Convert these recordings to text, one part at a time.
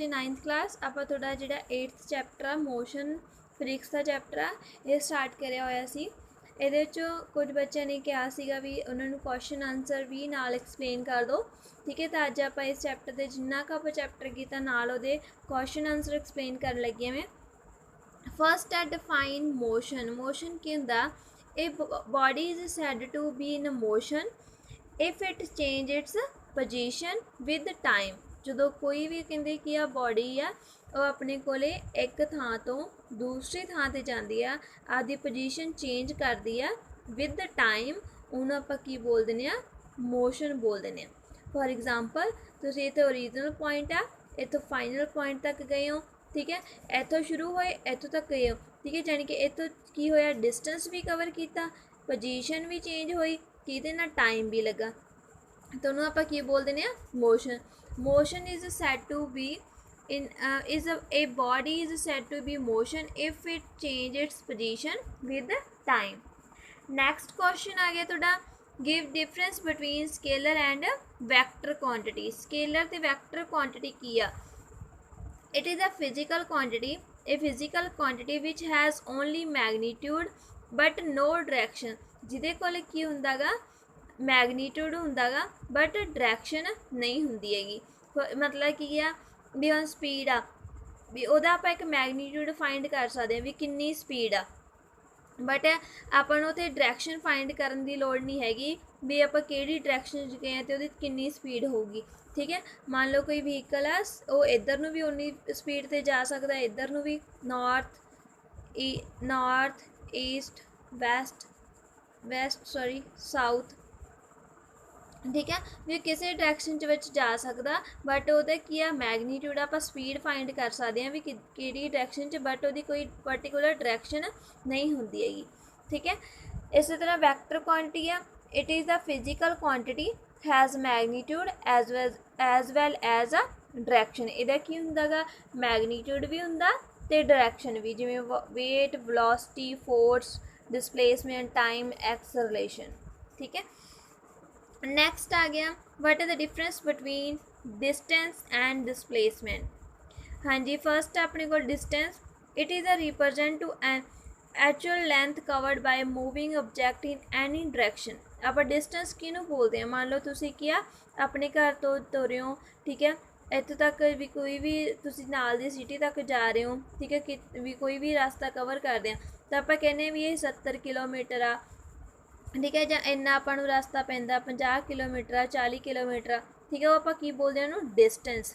9th class ਆਪਾਂ ਤੁਹਾਡਾ ਜਿਹੜਾ 8th ਚੈਪਟਰ ਆ ਮੋਸ਼ਨ ਫਿਜ਼ਿਕਸ ਦਾ ਚੈਪਟਰ ਆ ਇਹ ਸਟਾਰਟ ਕਰਿਆ ਹੋਇਆ ਸੀ। ਇਹਦੇ ਵਿੱਚੋਂ ਕੁਝ ਬੱਚਿਆਂ ਨੇ ਕਿਹਾ ਸੀਗਾ ਵੀ ਉਹਨਾਂ ਨੂੰ ਕੁਐਸਚਨ ਆਨਸਰ ਵੀ ਨਾਲ ਐਕਸਪਲੇਨ ਕਰ ਦਿਓ, ਠੀਕ ਹੈ। ਤਾਂ ਅੱਜ ਆਪਾਂ ਇਸ ਚੈਪਟਰ ਦੇ ਜਿੰਨਾ ਕੁ ਆਪਾਂ ਚੈਪਟਰ ਕੀਤਾ ਨਾਲ ਉਹਦੇ ਕੁਐਸਚਨ ਆਨਸਰ ਐਕਸਪਲੇਨ ਕਰਨ ਲੱਗੀ ਹਾਂ ਮੈਂ। ਫਸਟ ਹੈ ਡਿਫਾਈਨ ਮੋਸ਼ਨ। ਮੋਸ਼ਨ ਕੀ ਹੁੰਦਾ? ਇਹ body is said to be in motion if it change its position with time. ਜਦੋਂ ਕੋਈ ਵੀ ਕਹਿੰਦੇ ਕਿ ਆ ਬੋਡੀ ਆ ਉਹ ਆਪਣੇ ਕੋਲੇ ਇੱਕ ਥਾਂ ਤੋਂ ਦੂਸਰੀ ਥਾਂ 'ਤੇ ਜਾਂਦੀ ਆ, ਆਪਦੀ ਪੋਜੀਸ਼ਨ ਚੇਂਜ ਕਰਦੀ ਆ ਵਿਦ ਟਾਈਮ, ਉਹਨੂੰ ਆਪਾਂ ਕੀ ਬੋਲ ਦਿੰਦੇ ਆ? ਮੋਸ਼ਨ ਬੋਲ ਦਿੰਦੇ ਆ। ਫੋਰ ਐਗਜ਼ਾਮਪਲ ਤੁਸੀਂ ਇੱਥੇ ਓਰੀਜਨਲ ਪੁਆਇੰਟ ਆ, ਇੱਥੋਂ ਫਾਈਨਲ ਪੁਆਇੰਟ ਤੱਕ ਗਏ ਹੋ, ਠੀਕ ਹੈ। ਇੱਥੋਂ ਸ਼ੁਰੂ ਹੋਏ ਇੱਥੋਂ ਤੱਕ ਗਏ ਹੋ, ਠੀਕ ਹੈ। ਜਾਣੀ ਕਿ ਇੱਥੋਂ ਕੀ ਹੋਇਆ? ਡਿਸਟੈਂਸ ਵੀ ਕਵਰ ਕੀਤਾ, ਪੋਜੀਸ਼ਨ ਵੀ ਚੇਂਜ ਹੋਈ, ਕਿਹਦੇ ਨਾਲ? ਟਾਈਮ ਵੀ ਲੱਗਾ। ਤਾਂ ਉਹਨੂੰ ਆਪਾਂ ਕੀ ਬੋਲ ਦਿੰਦੇ ਆ? Motion. Motion is said to be a body is said to be motion if it change its position with time. Next question आ गया थोड़ा, give difference between scalar and vector quantity. Scalar ते vector quantity की आ? It is a physical quantity which has only magnitude but no direction. ਜਿਹਦੇ ਕੋਲ ਕੀ ਹੁੰਦਾ ਗਾ? Magnitude ਹੁੰਦਾ ਗਾ ਬਟ ਡਾਇਰੈਕਸ਼ਨ ਨਹੀਂ ਹੁੰਦੀ ਹੈਗੀ। ਮਤਲਬ ਕੀ ਆ ਵੀ ਹੁਣ ਸਪੀਡ ਆ ਵੀ ਉਹਦਾ ਆਪਾਂ ਇੱਕ ਮੈਗਨੀਟਿਊਡ ਫਾਈਂਡ ਕਰ ਸਕਦੇ ਹਾਂ ਵੀ ਕਿੰਨੀ ਸਪੀਡ ਆ, ਬਟ ਆਪਾਂ ਨੂੰ ਉੱਥੇ ਡਾਇਰੈਕਸ਼ਨ ਫਾਈਂਡ ਕਰਨ ਦੀ ਲੋੜ ਨਹੀਂ ਹੈਗੀ ਵੀ ਆਪਾਂ ਕਿਹੜੀ ਡਾਇਰੈਕਸ਼ਨ 'ਚ ਗਏ ਹਾਂ ਅਤੇ ਉਹਦੀ ਕਿੰਨੀ ਸਪੀਡ ਹੋਊਗੀ, ਠੀਕ ਹੈ। ਮੰਨ ਲਓ ਕੋਈ ਵਹੀਕਲ ਆ ਉਹ ਇੱਧਰ ਨੂੰ ਵੀ ਉਨੀ ਸਪੀਡ 'ਤੇ ਜਾ ਸਕਦਾ, ਇੱਧਰ ਨੂੰ ਵੀ, ਨਾਰਥ ਈਸਟ ਸਾਊਥ, ਠੀਕ ਹੈ। ਵੀ ਕਿਸੇ ਡਾਇਰੈਕਸ਼ਨ 'ਚ ਵਿੱਚ ਜਾ ਸਕਦਾ ਬਟ ਉਹਦਾ ਕੀ ਆ? ਮੈਗਨੀਟਿਊਡ। ਆਪਾਂ ਸਪੀਡ ਫਾਈਂਡ ਕਰ ਸਕਦੇ ਹਾਂ ਵੀ ਕਿਹੜੀ ਡਾਇਰੈਕਸ਼ਨ 'ਚ, ਬਟ ਉਹਦੀ ਕੋਈ ਪਰਟੀਕੂਲਰ ਡਾਇਰੈਕਸ਼ਨ ਨਹੀਂ ਹੁੰਦੀ ਹੈਗੀ, ਠੀਕ ਹੈ। ਇਸੇ ਤਰ੍ਹਾਂ ਵੈਕਟਰ ਕੁਆਂਟਿਟੀ ਆ, it is the physical quantity has magnitude as well as a direction. ਇਹਦਾ ਕੀ ਹੁੰਦਾ ਗਾ? ਮੈਗਨੀਟਿਊਡ ਵੀ ਹੁੰਦਾ ਅਤੇ ਡਾਇਰੈਕਸ਼ਨ ਵੀ, ਜਿਵੇਂ weight, velocity, force, displacement, time, acceleration, ठीक है। नेक्स्ट आ गया, what is the difference between distance and displacement. हाँ जी, फर्स्ट अपने को distance, it is a represent to an actual length covered by moving object in any direction. आप distance किनू बोलते हैं? मान लो तुसी किया अपने घर तो तुरे हो, ठीक है, ਇੱਥੋਂ ਤੱਕ ਵੀ ਕੋਈ ਵੀ ਤੁਸੀਂ ਨਾਲ ਦੀ ਸਿਟੀ ਤੱਕ ਜਾ ਰਹੇ ਹੋ, ਠੀਕ ਹੈ, ਕਿ ਵੀ ਕੋਈ ਵੀ ਰਸਤਾ ਕਵਰ ਕਰਦੇ ਆ ਤਾਂ ਆਪਾਂ ਕਹਿੰਦੇ ਵੀ ਇਹ 70 ਕਿਲੋਮੀਟਰ ਆ, ਠੀਕ ਹੈ, ਜਾਂ ਇੰਨਾ ਆਪਾਂ ਨੂੰ ਰਸਤਾ ਪੈਂਦਾ 50 ਕਿਲੋਮੀਟਰ ਆ, 40 ਕਿਲੋਮੀਟਰ ਆ, ਠੀਕ ਹੈ। ਉਹ ਆਪਾਂ ਕੀ ਬੋਲਦੇ ਹਾਂ? ਉਹਨੂੰ ਡਿਸਟੈਂਸ।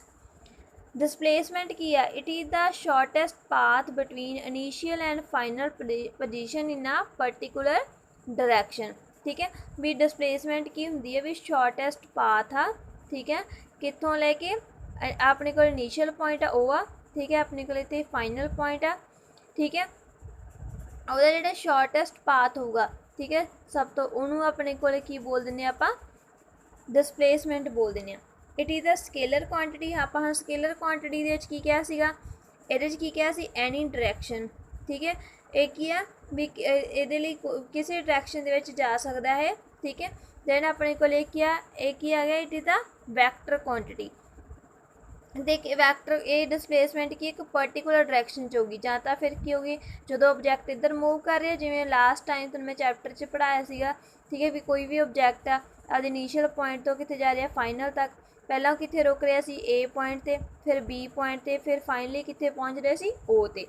ਡਿਸਪਲੇਸਮੈਂਟ ਕੀ ਆ? It is the shortest path between initial and final position in a particular direction, ਠੀਕ ਹੈ। ਵੀ ਡਿਸਪਲੇਸਮੈਂਟ ਕੀ ਹੁੰਦੀ ਹੈ? ਵੀ ਸ਼ਾਰਟੈਸਟ ਪਾਥ ਆ, ਠੀਕ ਹੈ, ਕਿੱਥੋਂ ਲੈ ਕੇ ਆਪਣੇ ਕੋਲ ਇਨੀਸ਼ੀਅਲ ਪੁਆਇੰਟ ਆ ਉਹ ਆ, ਠੀਕ ਹੈ, ਆਪਣੇ ਕੋਲ ਇੱਥੇ ਫਾਈਨਲ ਪੁਆਇੰਟ ਆ, ਠੀਕ ਹੈ। ਉਹਦਾ ਜਿਹੜਾ ਸ਼ਾਰਟੈਸਟ ਪਾਥ ਹੋਊਗਾ, ਠੀਕ ਹੈ, ਸਭ ਤੋਂ ਉਹਨੂੰ ਆਪਣੇ ਕੋਲ ਕੀ ਬੋਲ ਦਿੰਦੇ ਹਾਂ? ਆਪਾਂ ਡਿਸਪਲੇਸਮੈਂਟ ਬੋਲ ਦਿੰਦੇ ਹਾਂ। It is a scalar quantity. ਆਪਾਂ ਹੁਣ ਸਕੇਲਰ ਕੁਆਂਟਿਟੀ ਦੇ ਵਿੱਚ ਕੀ ਕਿਹਾ ਸੀਗਾ? ਇਹਦੇ 'ਚ ਕੀ ਕਿਹਾ ਸੀ? ਐਨੀ ਡਾਇਰੈਕਸ਼ਨ, ਠੀਕ ਹੈ। ਇਹ ਕੀ ਆ ਵੀ ਇਹਦੇ ਲਈ ਕਿਸੇ ਡਾਇਰੈਕਸ਼ਨ ਦੇ ਵਿੱਚ ਜਾ ਸਕਦਾ ਹੈ, ਠੀਕ ਹੈ। ਦੈਨ ਆਪਣੇ ਕੋਲ ਇਹ ਕੀ ਆ ਗਿਆ? It is the vector quantity. ਦੇਖ ਵੈਕਟਰ ਇਹ ਡਿਸਪਲੇਸਮੈਂਟ ਕੀ ਇੱਕ ਪਰਟੀਕੂਲਰ ਡਾਇਰੈਕਸ਼ਨ 'ਚ ਹੋਊਗੀ, ਜਾਂ ਤਾਂ ਫਿਰ ਕੀ ਹੋਊਗੀ ਜਦੋਂ ਓਬਜੈਕਟ ਇੱਧਰ ਮੂਵ ਕਰ ਰਿਹਾ, ਜਿਵੇਂ ਲਾਸਟ ਟਾਈਮ ਤੁਹਾਨੂੰ ਮੈਂ ਚੈਪਟਰ 'ਚ ਪੜ੍ਹਾਇਆ ਸੀਗਾ, ਠੀਕ ਹੈ, ਵੀ ਕੋਈ ਵੀ ਓਬਜੈਕਟ ਆ ਆਪਦੇ ਇਨੀਸ਼ੀਅਲ ਪੁਆਇੰਟ ਤੋਂ ਕਿੱਥੇ ਜਾ ਰਿਹਾ? ਫਾਈਨਲ ਤੱਕ। ਪਹਿਲਾਂ ਕਿੱਥੇ ਰੁਕ ਰਿਹਾ ਸੀ? A ਪੁਆਇੰਟ 'ਤੇ, ਫਿਰ B ਪੁਆਇੰਟ 'ਤੇ, ਫਿਰ ਫਾਈਨਲੀ ਕਿੱਥੇ ਪਹੁੰਚ ਰਿਹਾ ਸੀ? O 'ਤੇ।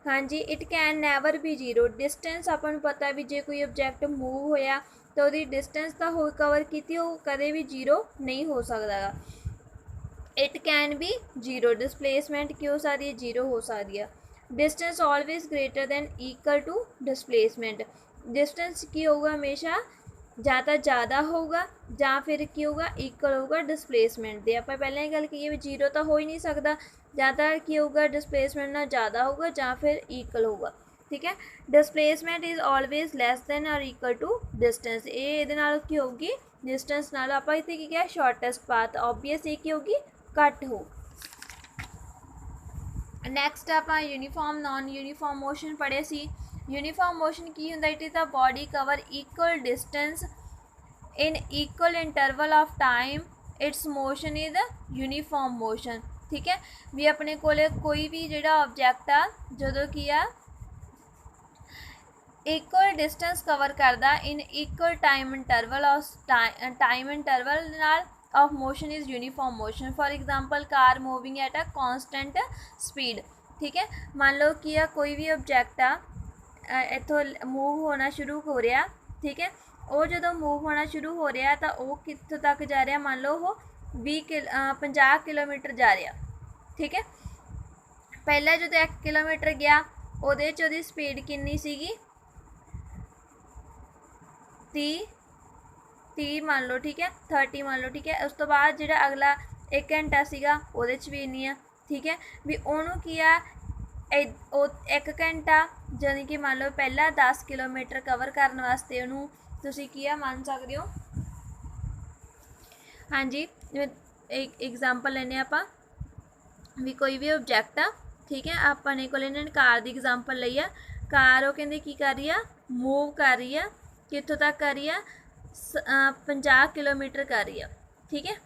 ਹਾਂਜੀ, it can never B zero. Distance ਆਪਾਂ ਨੂੰ ਪਤਾ ਵੀ ਜੇ ਕੋਈ ਓਬਜੈਕਟ ਮੂਵ ਹੋਇਆ ਤਾਂ ਉਹਦੀ ਡਿਸਟੈਂਸ ਤਾਂ ਹੋ ਕਵਰ ਕੀਤੀ, ਉਹ ਕਦੇ ਵੀ ਜ਼ੀਰੋ ਨਹੀਂ ਹੋ ਸਕਦਾ ਗਾ। It can be zero. Displacement ਕੀ ਹੋ ਸਕਦੀ ਹੈ? ਜ਼ੀਰੋ ਹੋ ਸਕਦੀ ਆ। Distance always greater than equal to displacement. Distance ਕੀ ਹੋਊਗਾ? ਹਮੇਸ਼ਾ ਜਾਂ ਤਾਂ ਜ਼ਿਆਦਾ ਹੋਊਗਾ ਜਾਂ ਫਿਰ ਕੀ ਹੋਊਗਾ? ਇਕੁਅਲ ਹੋਊਗਾ ਡਿਸਪਲੇਸਮੈਂਟ ਦੇ। ਆਪਾਂ ਪਹਿਲਾਂ ਹੀ ਗੱਲ ਕਹੀਏ ਵੀ ਜ਼ੀਰੋ ਤਾਂ ਹੋ ਹੀ ਨਹੀਂ ਸਕਦਾ, ਜਾਂ ਤਾਂ ਕੀ ਹੋਊਗਾ? ਡਿਸਪਲੇਸਮੈਂਟ ਨਾਲ ਜ਼ਿਆਦਾ ਹੋਊਗਾ ਜਾਂ ਫਿਰ ਇਕੁਅਲ ਹੋਊਗਾ, ਠੀਕ ਹੈ। Displacement is always less than ਔਰ ਇਕੁਅਲ ਟੂ ਡਿਸਟੈਂਸ। ਇਹ ਇਹਦੇ ਨਾਲ ਕੀ ਹੋਊਗੀ? ਡਿਸਟੈਂਸ ਨਾਲ। ਆਪਾਂ ਇੱਥੇ ਕੀ ਕਿਹਾ? Shortest path. ਓਬਵੀਅਸ ਇਹ ਕੀ ਹੋਊਗੀ? ਘੱਟ ਹੋ। ਨੈਕਸਟ ਆਪਾਂ ਯੂਨੀਫਾਰਮ ਨੋਨ ਯੂਨੀਫਾਰਮ ਮੋਸ਼ਨ ਪੜ੍ਹੇ ਸੀ। ਯੂਨੀਫਾਰਮ ਮੋਸ਼ਨ ਕੀ ਹੁੰਦਾ? It is the body cover equal distance in equal interval of time, its motion is uniform motion, ठीक है भी अपने कोले कोई भी जिहड़ा ऑब्जैक्ट आ जदों की आ इक्वल डिस्टेंस कवर करदा in equal time interval of time interval नाल of motion is uniform motion for example car moving at a constant speed. ठीक है मान लो कि कोई भी ऑब्जैक्ट आ इत्थों मूव होना शुरू हो रहा। ठीक है वो जो मूव होना शुरू हो रहा तो वो कित्थों तक जा रहा मान लो वो 50 किलोमीटर जा रहा। ठीक है पहला जो 1 किलोमीटर गया ਉਹਦੇ 'ਚ ਉਹਦੀ स्पीड कितनी ਸੀਗੀ 30 मान लो। ठीक है 30 मान लो। ठीक है उस तो बाद जो अगला 1 घंटा ਸੀਗਾ ਉਹਦੇ 'ਚ भी इन्नी आ। ठीक है भी ਉਹਨੂੰ ਕੀ ਆ 1 घंटा जानी कि मान लो पहला 10 किलोमीटर कवर करने वास्ते उन्होंने तुसी की मान सकते हो। हाँ जी एक एग्जाम्पल लेने आप भी कोई भी ऑब्जैक्ट आ। ठीक है अपने को इन्होंने कार की एग्जाम्पल ली है। कार वो कहते की कर रही है मूव कर रही है कितों तक कर रही है 50 किलोमीटर कर रही है। ठीक है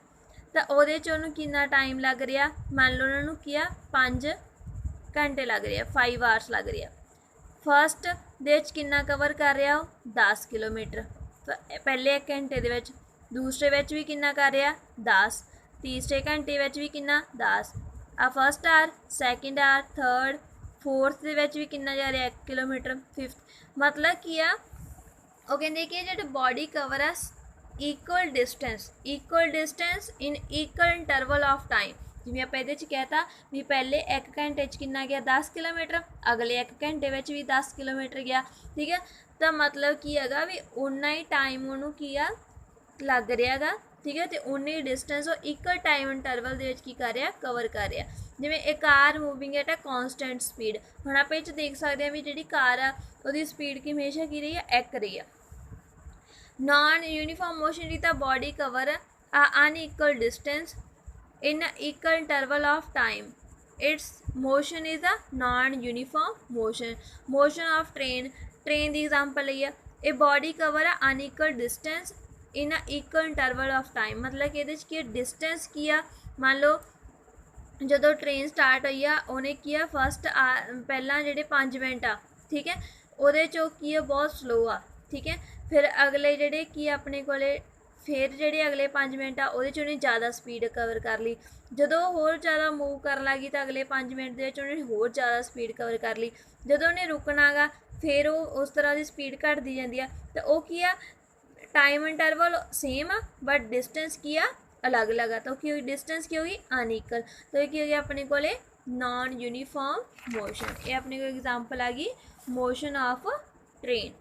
तो वो कितना टाइम लग रहा मान लो उन्होंने किया 5 घंटे लग रहे हैं 5 आवर्स लग रही है। फस्ट दे कितना कवर कर रहा हो 10 किलोमीटर पहले 1 घंटे दे विच दूसरे विच भी कितना कर रहा 10 तीसरे घंटे विच भी कितना 10 आ first hour second hour third fourth दे विच भी कितना जा रहा 1 किलोमीटर फिफ्थ मतलब की आ वो कहते कि जो बॉडी कवर है equal distance in equal interval of time जिवें आप ये कहता भी पहले 1 घंटे कितना गया 10 किलोमीटर अगले 1 घंटे में भी 10 किलोमीटर गया। ठीक है तो मतलब की है भी उन्ना ही टाइम उन्होंने की आ लग रहा गा। ठीक है तो उन्नी ही डिस्टेंस वो इक्वल टाइम इंटरवल की कर रहा कवर कर रहा जिवें एक car moving at a constant speed हुण आप देख सकते हैं भी जी कार आ उसकी स्पीड की हमेशा की रही है 1 रही है। नॉन यूनीफॉर्म मोशन की body cover a unequal distance in an equal interval of time its motion is a non-uniform motion of train की एग्जाम्पल ली है ये बॉडी कवर है unequal distance in a equal interval of time मतलब कि ये distance की आ मान लो जो ट्रेन स्टार्ट हुई है उन्हें किया फस्ट पहला जो 5 मिनट आ। ठीक है वो की बहुत स्लो आ। ठीक है फिर अगले जोड़े की अपने को फिर जे अगले 5 मिनट आ उन्हें ज़्यादा स्पीड कवर कर ली जो होर ज़्यादा मूव कर लगी तो अगले 5 मिनट के होर ज़्यादा स्पीड कवर कर ली जो उन्हें रुकना गा फिर वो उस तरह की स्पीड घटती जाती है तो वह की आ टाइम इंटरवल सेम आ बट डिस्टेंस की आ अलग अलग आ तो की डिस्टेंस की होगी अनइक्वल तो ये की हो गया अपने को नॉन यूनीफॉर्म मोशन ये अपने को एग्जाम्पल आ गई मोशन ऑफ ट्रेन।